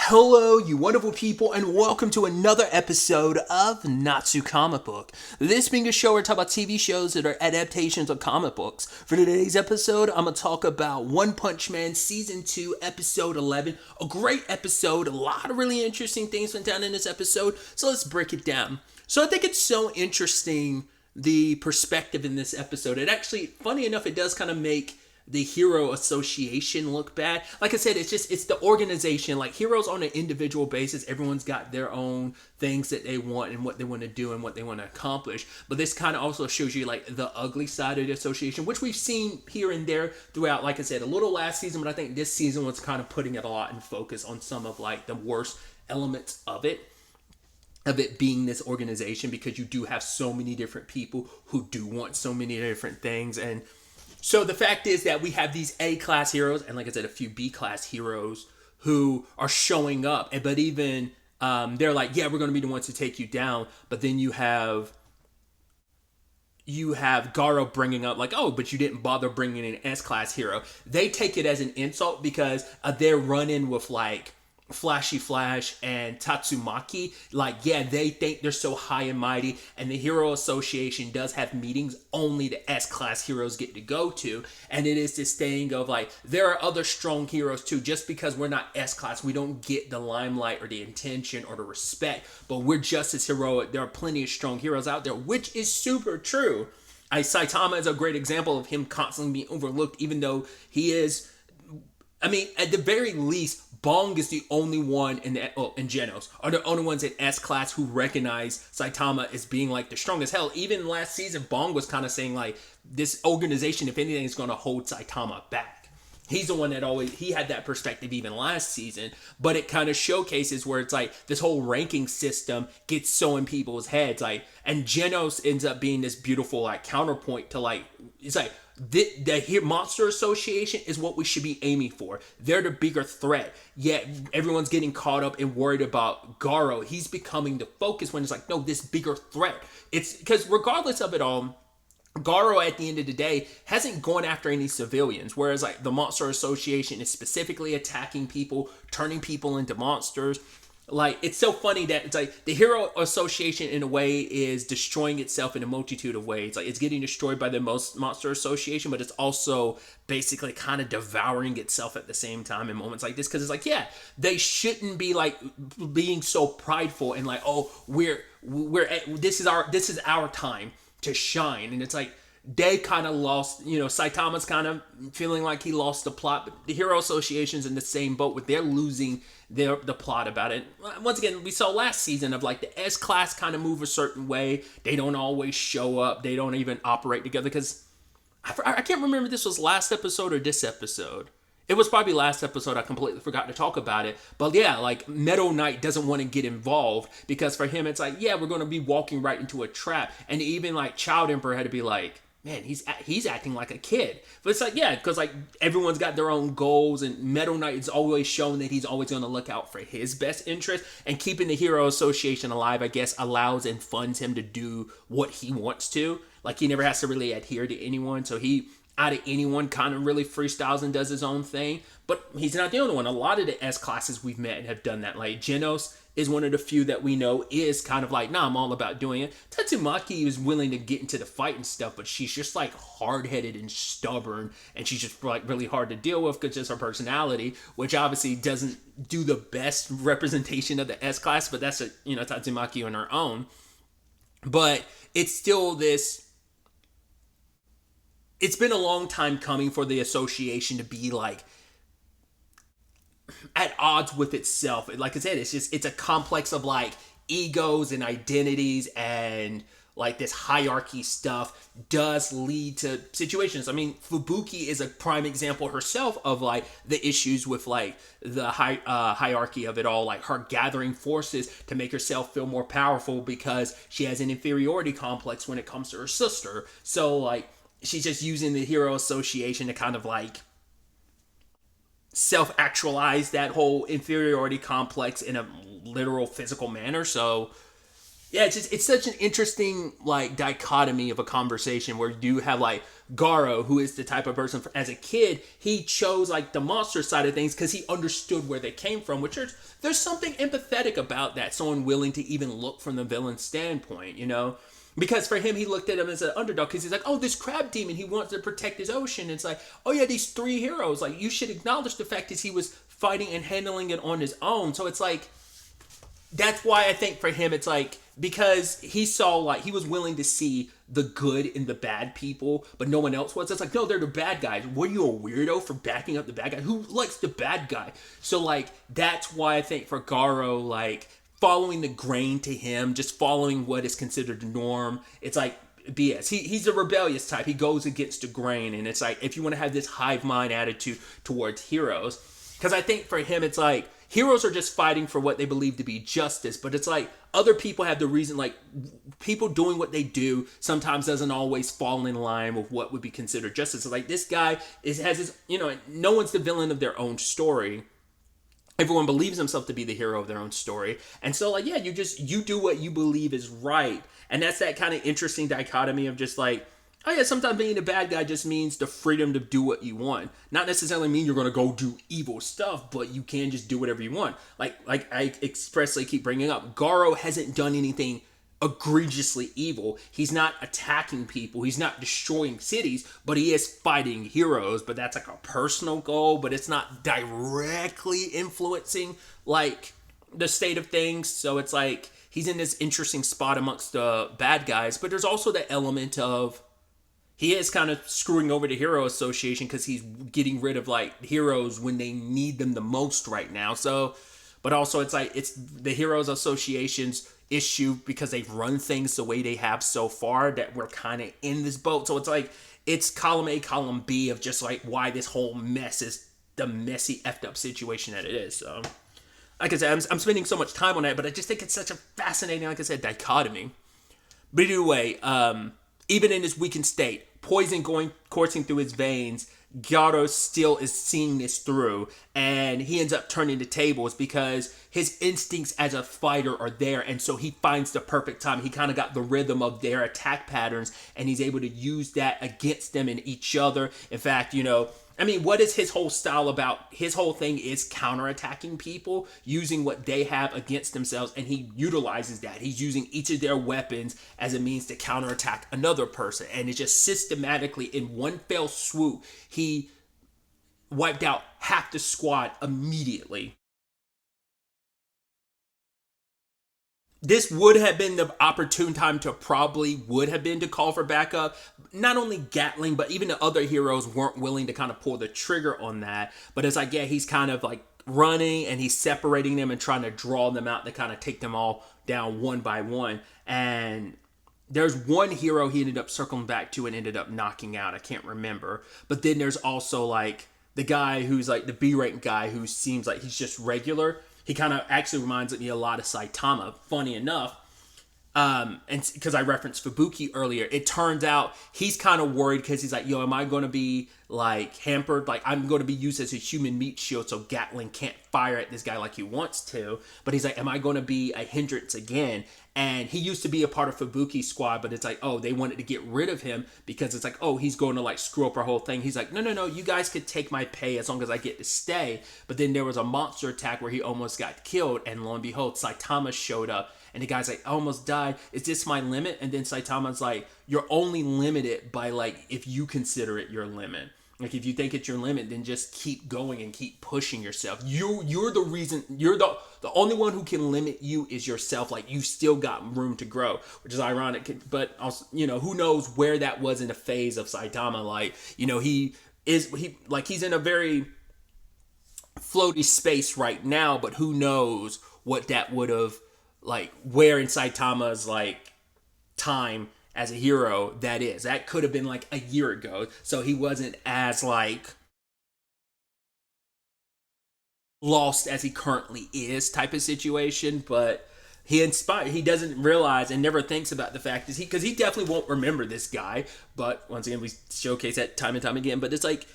Hello, you wonderful people, and welcome to another episode of Natsu Comic Book. This being a show where I talk about TV shows that are adaptations of comic books. For today's episode, I'm going to talk about OnePunch-Man Season 2, Episode 11. A great episode, a lot of really interesting things went down in this episode, so let's break it down. So I think it's so interesting, the perspective in this episode. It actually, funny enough, it does kind of make the hero association look bad. Like I said, it's the organization. Like, heroes on an individual basis, everyone's got their own things that they want and what they want to do and what they want to accomplish. But this kind of also shows you like the ugly side of the association, which we've seen here and there throughout, like I said, a little last season, but I think this season was kind of putting it a lot in focus on some of like the worst elements of it being this organization, because you do have so many different people who do want so many different things. And so the fact is that we have these A-class heroes and, like I said, a few B-class heroes who are showing up. But even they're like, yeah, we're going to be the ones to take you down. But then you have Garo bringing up like, oh, but you didn't bother bringing an S-class hero. They take it as an insult because they're running with like Flashy Flash and Tatsumaki. Like, yeah, they think they're so high and mighty, and the Hero Association does have meetings only the S-class heroes get to go to, and it is this thing of like, there are other strong heroes too. Just because we're not S-class, we don't get the limelight or the attention or the respect, but we're just as heroic. There are plenty of strong heroes out there, which is super true. Saitama is a great example of him constantly being overlooked, even though he is, I mean, at the very least, Bong is the only one and Genos are the only ones in S-class who recognize Saitama as being like the strongest. Hell, even last season, Bong was kind of saying like, this organization, if anything, is going to hold Saitama back. He's the one that he had that perspective even last season, but it kind of showcases where it's like this whole ranking system gets so in people's heads, like, and Genos ends up being this beautiful like counterpoint to like, it's like, the Monster Association is what we should be aiming for. They're the bigger threat. Yet everyone's getting caught up and worried about Garo. He's becoming the focus when it's like, no, this bigger threat. It's because regardless of it all, Garo at the end of the day hasn't gone after any civilians, whereas like the Monster Association is specifically attacking people, turning people into monsters. Like, it's so funny that it's like the Hero Association in a way is destroying itself in a multitude of ways. Like, it's getting destroyed by the Monster Association, but it's also basically kind of devouring itself at the same time in moments like this, because it's like, yeah, they shouldn't be like being so prideful and like, oh, this is our time to shine. And it's like, they kind of lost, Saitama's kind of feeling like he lost the plot, but the Hero Association's in the same boat with they're losing the plot about it. Once again, we saw last season of like the S-class kind of move a certain way. They don't always show up. They don't even operate together, because I can't remember if this was last episode or this episode. It was probably last episode. I completely forgot to talk about it. But yeah, like Meadow Knight doesn't want to get involved because for him, it's like, yeah, we're going to be walking right into a trap. And even like Child Emperor had to be like, man, he's acting like a kid. But it's like, yeah, because like everyone's got their own goals, and Meadow Knight is always shown that he's always going to look out for his best interest, and keeping the Hero Association alive, I guess, allows and funds him to do what he wants to. Like, he never has to really adhere to anyone, so he, out of anyone, kind of really freestyles and does his own thing. But he's not the only one. A lot of the S classes we've met have done that. Like, Genos is one of the few that we know is kind of like, nah, I'm all about doing it. Tatsumaki is willing to get into the fight and stuff, but she's just like hard-headed and stubborn, and she's just like really hard to deal with because just her personality, which obviously doesn't do the best representation of the S class, but that's Tatsumaki on her own. But it's still this, it's been a long time coming for the association to be like at odds with itself. Like I said, it's a complex of like egos and identities, and like this hierarchy stuff does lead to situations. I mean, Fubuki is a prime example herself of like the issues with like the hierarchy of it all, like her gathering forces to make herself feel more powerful because she has an inferiority complex when it comes to her sister. So like, she's just using the Hero Association to kind of like self-actualize that whole inferiority complex in a literal physical manner. So Yeah, it's such an interesting like dichotomy of a conversation where you have like Garo, who is the type of person as a kid he chose like the monster side of things because he understood where they came from, which there's something empathetic about that. Someone willing to even look from the villain's standpoint, you know. Because for him, he looked at him as an underdog because he's like, oh, this crab demon, he wants to protect his ocean. It's like, oh yeah, these three heroes. Like, you should acknowledge the fact that he was fighting and handling it on his own. So it's like, that's why I think for him, it's like, because he saw, like, he was willing to see the good in the bad people, but no one else was. It's like, no, they're the bad guys. Were you a weirdo for backing up the bad guy? Who likes the bad guy? So, like, that's why I think for Garo, like, following the grain to him, just following what is considered the norm, it's like BS. He's a rebellious type. He goes against the grain, and it's like, if you want to have this hive mind attitude towards heroes, because I think for him, it's like, heroes are just fighting for what they believe to be justice, but it's like, other people have the reason, like, people doing what they do sometimes doesn't always fall in line with what would be considered justice. Like, this guy has his, you know, no one's the villain of their own story. Everyone believes himself to be the hero of their own story. And so, like, yeah, you do what you believe is right. And that's that kind of interesting dichotomy of just like, oh yeah, sometimes being a bad guy just means the freedom to do what you want. Not necessarily mean you're going to go do evil stuff, but you can just do whatever you want. Like I expressly keep bringing up, Garo hasn't done anything egregiously evil. He's not attacking people. He's not destroying cities, but he is fighting heroes. But that's like a personal goal, but it's not directly influencing like the state of things. So it's like he's in this interesting spot amongst the bad guys, but there's also the element of he is kind of screwing over the hero association because he's getting rid of like heroes when they need them the most right now. So, but also it's like it's the heroes association's issue because they've run things the way they have so far that we're kind of in this boat. So it's like it's column A, column B of just like why this whole mess is the messy effed up situation that it is. So, like I said, I'm spending so much time on that, but I just think it's such a fascinating, like I said, dichotomy. But either way, even in his weakened state, poison coursing through his veins, Gyaro still is seeing this through, and he ends up turning the tables because his instincts as a fighter are there, and so he finds the perfect time. He kind of got the rhythm of their attack patterns, and he's able to use that against them and each other. In fact, you know, I mean, what is his whole style about? His whole thing is counterattacking people, using what they have against themselves, and he utilizes that. He's using each of their weapons as a means to counterattack another person, and it's just systematically, in one fell swoop, he wiped out half the squad immediately. This would have been the opportune time to probably would have been to call for backup. Not only Gatling, but even the other heroes weren't willing to kind of pull the trigger on that. But it's like, yeah, he's kind of like running and he's separating them and trying to draw them out to kind of take them all down one by one. And there's one hero he ended up circling back to and ended up knocking out. I can't remember. But then there's also like the guy who's like the B rank guy who seems like he's just regular. He kind of actually reminds me a lot of Saitama, funny enough. And because I referenced Fubuki earlier, it turns out he's kind of worried because he's like, yo, am I going to be like hampered? Like, I'm going to be used as a human meat shield so Gatling can't fire at this guy like he wants to. But he's like, am I going to be a hindrance again? And he used to be a part of Fubuki's squad, but it's like, oh, they wanted to get rid of him because it's like, oh, he's going to like screw up our whole thing. He's like, no, you guys could take my pay as long as I get to stay. But then there was a monster attack where he almost got killed, and lo and behold, Saitama showed up. And the guy's like, I almost died. Is this my limit? And then Saitama's like, you're only limited by like, if you consider it your limit. Like, if you think it's your limit, then just keep going and keep pushing yourself. You're the reason, you're the only one who can limit you is yourself. Like, you still got room to grow, which is ironic. But also, you know, who knows where that was in the phase of Saitama. Like, you know, he's in a very floaty space right now, but who knows what that would have, like, where in Saitama's like time as a hero that is. That could have been like a year ago. So he wasn't as like lost as he currently is type of situation. But he doesn't realize and never thinks about the fact is because he definitely won't remember this guy. But once again, we showcase that time and time again. But it's like,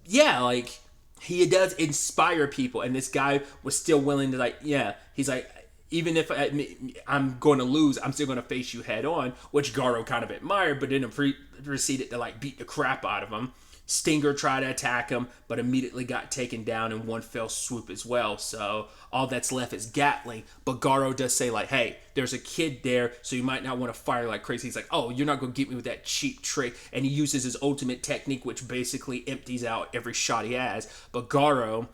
yeah, like he does inspire people. And this guy was still willing to like, yeah, he's like, even if I'm going to lose, I'm still going to face you head on, which Garo kind of admired, but then proceeded to like beat the crap out of him. Stinger tried to attack him, but immediately got taken down in one fell swoop as well. So all that's left is Gatling. But Garo does say, like, hey, there's a kid there, so you might not want to fire like crazy. He's like, oh, you're not going to get me with that cheap trick. And he uses his ultimate technique, which basically empties out every shot he has. But Garo,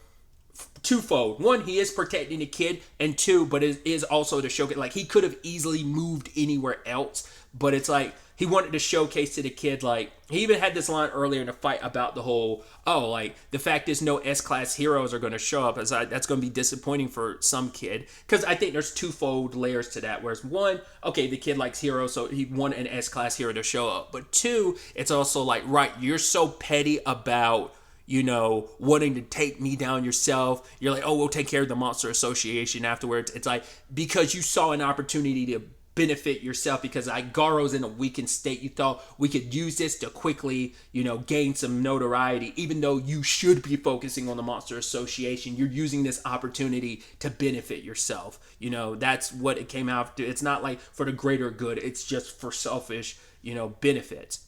twofold. One, he is protecting the kid, and two, but it is also to showcase, like, he could have easily moved anywhere else, but it's like, he wanted to showcase to the kid, like, he even had this line earlier in the fight about the whole, oh, like, the fact is no S-class heroes are going to show up, as that's going to be disappointing for some kid, because I think there's twofold layers to that, whereas one, okay, the kid likes heroes, so he wanted an S-class hero to show up, but two, it's also like, right, you're so petty about, wanting to take me down yourself. You're like, oh, we'll take care of the Monster Association afterwards. It's like, because you saw an opportunity to benefit yourself, because Garo's in a weakened state. You thought we could use this to quickly, gain some notoriety, even though you should be focusing on the Monster Association. You're using this opportunity to benefit yourself. That's what it came out to. It's not like for the greater good. It's just for selfish, benefits.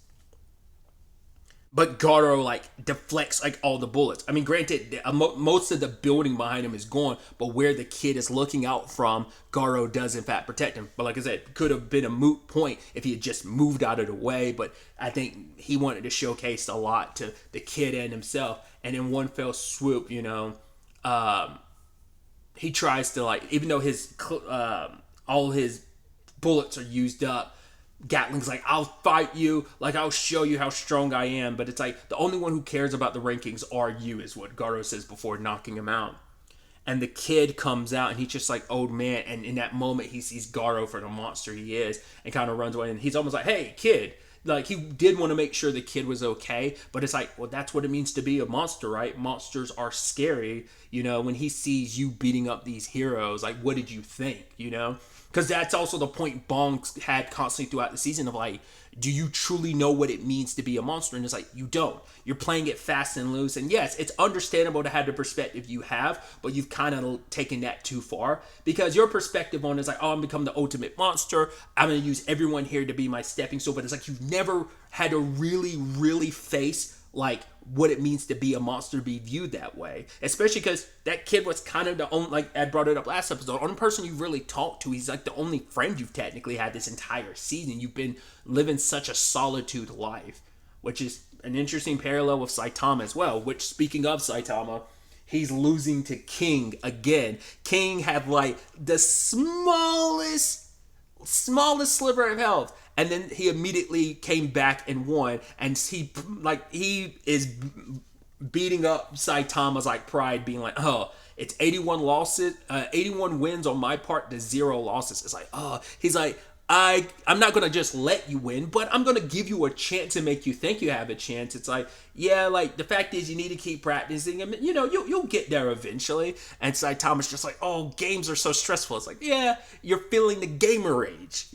But Garo like deflects like all the bullets. I mean, granted, most of the building behind him is gone, but where the kid is looking out from, Garo does in fact protect him. But like I said, could have been a moot point if he had just moved out of the way. But I think he wanted to showcase a lot to the kid and himself. And in one fell swoop, he tries to, like, even though his all his bullets are used up, Gatling's like, I'll fight you, like, I'll show you how strong I am. But it's like, the only one who cares about the rankings are you, is what Garo says before knocking him out. And the kid comes out, and he's just like, old man. And in that moment, he sees Garo for the monster he is, and kind of runs away. And he's almost like, hey, kid. Like, he did want to make sure the kid was okay, but it's like, well, that's what it means to be a monster, right? Monsters are scary. When he sees you beating up these heroes, like, what did you think, Because that's also the point Bong had constantly throughout the season of, like, do you truly know what it means to be a monster? And it's like, you don't. You're playing it fast and loose. And yes, it's understandable to have the perspective you have, but you've kind of taken that too far. Because your perspective on it is like, oh, I'm become the ultimate monster. I'm going to use everyone here to be my stepping stone. But it's like, you've never had to really, really face, like, what it means to be a monster, be viewed that way. Especially because that kid was kind of the only, like Ed brought it up last episode, the only person you really talked to. He's like the only friend you've technically had this entire season. You've been living such a solitude life, which is an interesting parallel with Saitama as well, which, speaking of Saitama, he's losing to King again. King had like the smallest sliver of health, and then he immediately came back and won, and he is beating up Saitama's like pride, being like, oh, it's 81 losses, 81 wins on my part to 0 losses. It's like, oh, he's like, I'm not gonna just let you win, but I'm gonna give you a chance and make you think you have a chance. It's like, yeah, like, the fact is you need to keep practicing, and you'll get there eventually. And Saitama's just like, oh, games are so stressful. It's like, yeah, you're feeling the gamer rage,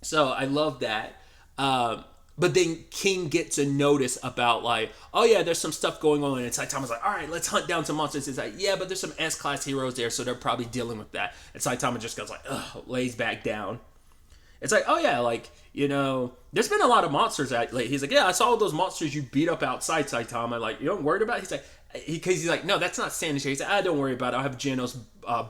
So I love that. But then King gets a notice about, like, oh yeah, there's some stuff going on, and Saitama's like, all right, let's hunt down some monsters. It's like, yeah, but there's some S-class heroes there, so they're probably dealing with that. And Saitama just goes like, ugh, lays back down. It's like, oh yeah, like, there's been a lot of monsters out late. He's like, yeah, I saw all those monsters you beat up outside, Saitama. Like, you don't worry about it? He's like, because he's like, no, that's not sanitary. He's like, don't worry about it. I'll have Genos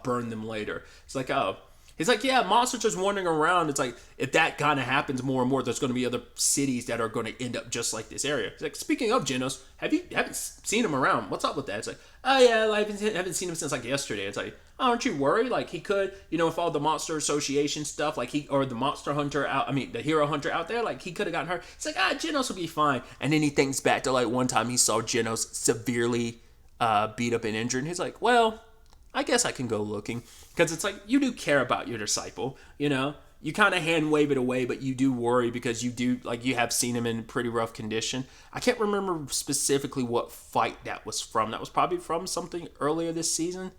burn them later. It's like, oh. He's like, yeah, monsters just wandering around. It's like, if that kind of happens more and more, there's going to be other cities that are going to end up just like this area. He's like, speaking of Genos, haven't seen him around. What's up with that? It's like, oh yeah, I haven't seen him since like yesterday. It's like, oh, aren't you worried? Like, he could, with all the Monster Association stuff, like or the Monster Hunter the Hero Hunter out there, like, he could have gotten hurt. It's like, Genos will be fine. And then he thinks back to like one time he saw Genos severely beat up and injured. And he's like, well, I guess I can go looking. Because it's like, you do care about your disciple, You kind of hand wave it away, but you do worry because you do, like, you have seen him in pretty rough condition. I can't remember specifically what fight that was from. That was probably from something earlier this season.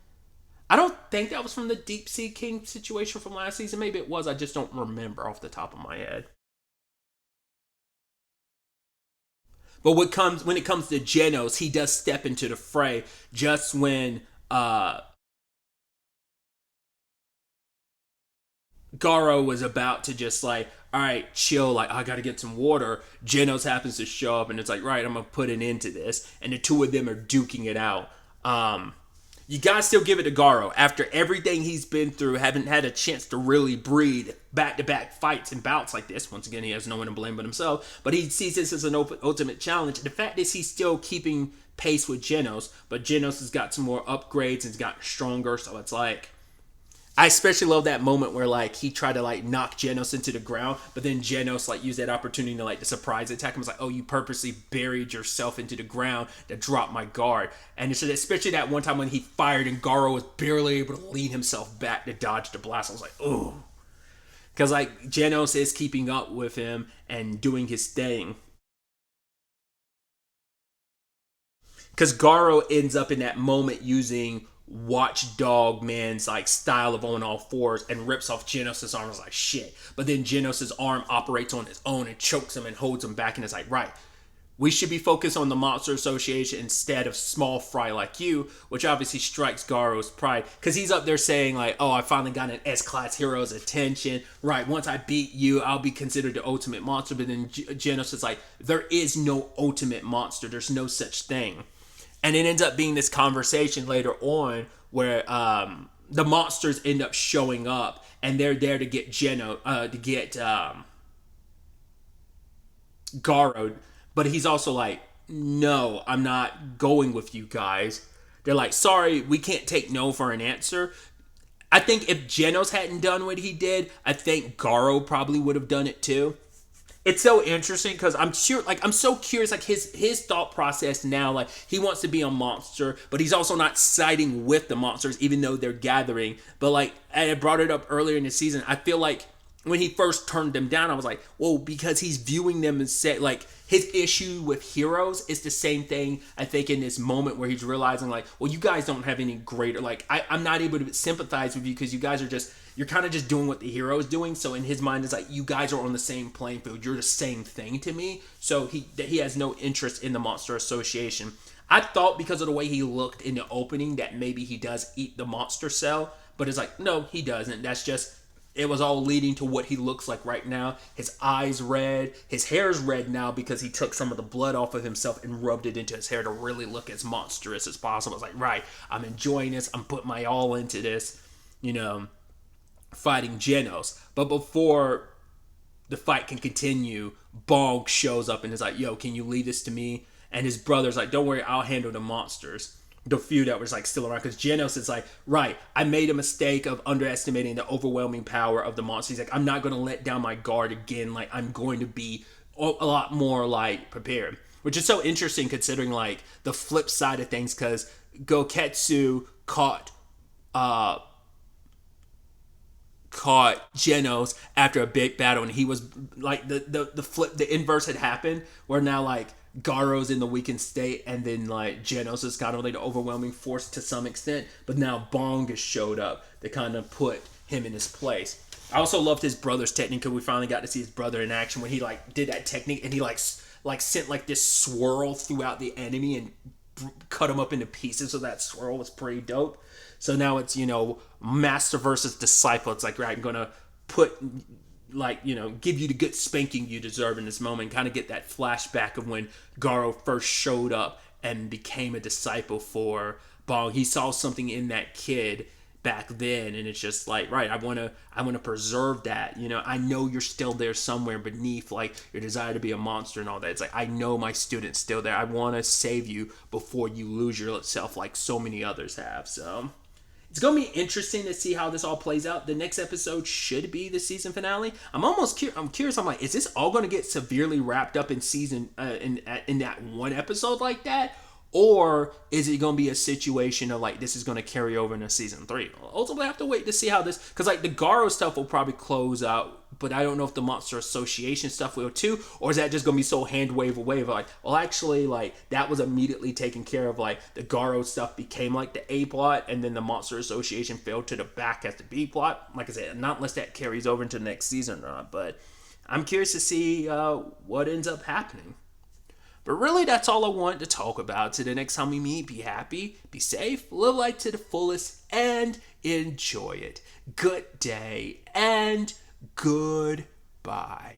I don't think that was from the Deep Sea King situation from last season. Maybe it was. I just don't remember off the top of my head. But when it comes to Genos, he does step into the fray just when Garo was about to just like, all right, chill, like I gotta get some water. Genos happens to show up and it's like, right, I'm gonna put an end to this. And the two of them are duking it out. You gotta still give it to Garo. After everything he's been through, haven't had a chance to really breathe, back-to-back fights and bouts like this. Once again, he has no one to blame but himself. But he sees this as an ultimate challenge. The fact is he's still keeping pace with Genos, but Genos has got some more upgrades and has gotten stronger. So it's like, I especially love that moment where like he tried to like knock Genos into the ground, but then Genos like used that opportunity to like the surprise attack him. It's like, oh, you purposely buried yourself into the ground to drop my guard. And it's especially that one time when he fired and Garo was barely able to lean himself back to dodge the blast. I was like, oh, because like Genos is keeping up with him and doing his thing. Because Garo ends up in that moment using Watchdog Man's like style of on all fours and rips off Genos' arm. I was like, shit. But then Genos' arm operates on its own and chokes him and holds him back. And it's like, right, we should be focused on the Monster Association instead of small fry like you, which obviously strikes Garo's pride. Because he's up there saying, like, oh, I finally got an S-Class hero's attention. Right, once I beat you, I'll be considered the ultimate monster. But then Genos is like, there is no ultimate monster. There's no such thing. And it ends up being this conversation later on where the monsters end up showing up and they're there to get Garo, but he's also like, no, I'm not going with you guys. They're like, sorry, we can't take no for an answer. I think if Genos hadn't done what he did, I think Garo probably would have done it too. It's so interesting because I'm so curious, like his thought process now, like he wants to be a monster, but he's also not siding with the monsters, even though they're gathering. But like I brought it up earlier in the season, I feel like when he first turned them down, I was like, well, because he's viewing them and say like his issue with heroes is the same thing. I think in this moment where he's realizing like, well, you guys don't have any greater, like I'm not able to sympathize with you because you guys are just, you're kind of just doing what the hero is doing. So in his mind, it's like you guys are on the same playing field. You're the same thing to me. So he has no interest in the Monster Association. I thought because of the way he looked in the opening that maybe he does eat the monster cell, but it's like no, he doesn't. That's just, it was all leading to what he looks like right now. His eyes red, his hair's red now because he took some of the blood off of himself and rubbed it into his hair to really look as monstrous as possible. It's like, right, I'm enjoying this. I'm putting my all into this, fighting Genos. But before the fight can continue, Bong shows up and is like, yo, can you leave this to me? And his brother's like, don't worry, I'll handle the monsters. The few that was like still around, because Genos is like, right, I made a mistake of underestimating the overwhelming power of the monster. He's like, I'm not going to let down my guard again. Like, I'm going to be a lot more like prepared, which is so interesting considering like the flip side of things, because Goketsu caught Genos after a big battle, and he was like the inverse had happened, where now like Garo's in the weakened state, and then like Genos has got only the overwhelming force to some extent, but now Bong has showed up to kind of put him in his place. I also loved his brother's technique because we finally got to see his brother in action when he like did that technique and he like sent like this swirl throughout the enemy and cut him up into pieces. So that swirl was pretty dope. So now it's master versus disciple. It's like, right, I'm gonna put like give you the good spanking you deserve in this moment. Kind of get that flashback of when Garo first showed up and became a disciple for Bong. He saw something in that kid back then, and it's just like, right, I want to preserve that. I know you're still there somewhere beneath like your desire to be a monster and all that. It's like, I know my student's still there. I want to save you before you lose yourself like so many others have. So it's gonna be interesting to see how this all plays out. The next episode should be the season finale. I'm curious. I'm like, is this all gonna get severely wrapped up in season in that one episode like that? Or is it going to be a situation of like this is going to carry over into season 3? Ultimately, I have to wait to see how this, because like the Garo stuff will probably close out, but I don't know if the Monster Association stuff will too, or is that just going to be so hand wave away of like, well, actually, like that was immediately taken care of. Like the Garo stuff became like the A plot, and then the Monster Association fell to the back as the B plot. Like I said, not unless that carries over into the next season or not. But I'm curious to see what ends up happening. But really, that's all I wanted to talk about. Till the next time we meet, be happy, be safe, live life to the fullest, and enjoy it. Good day and goodbye.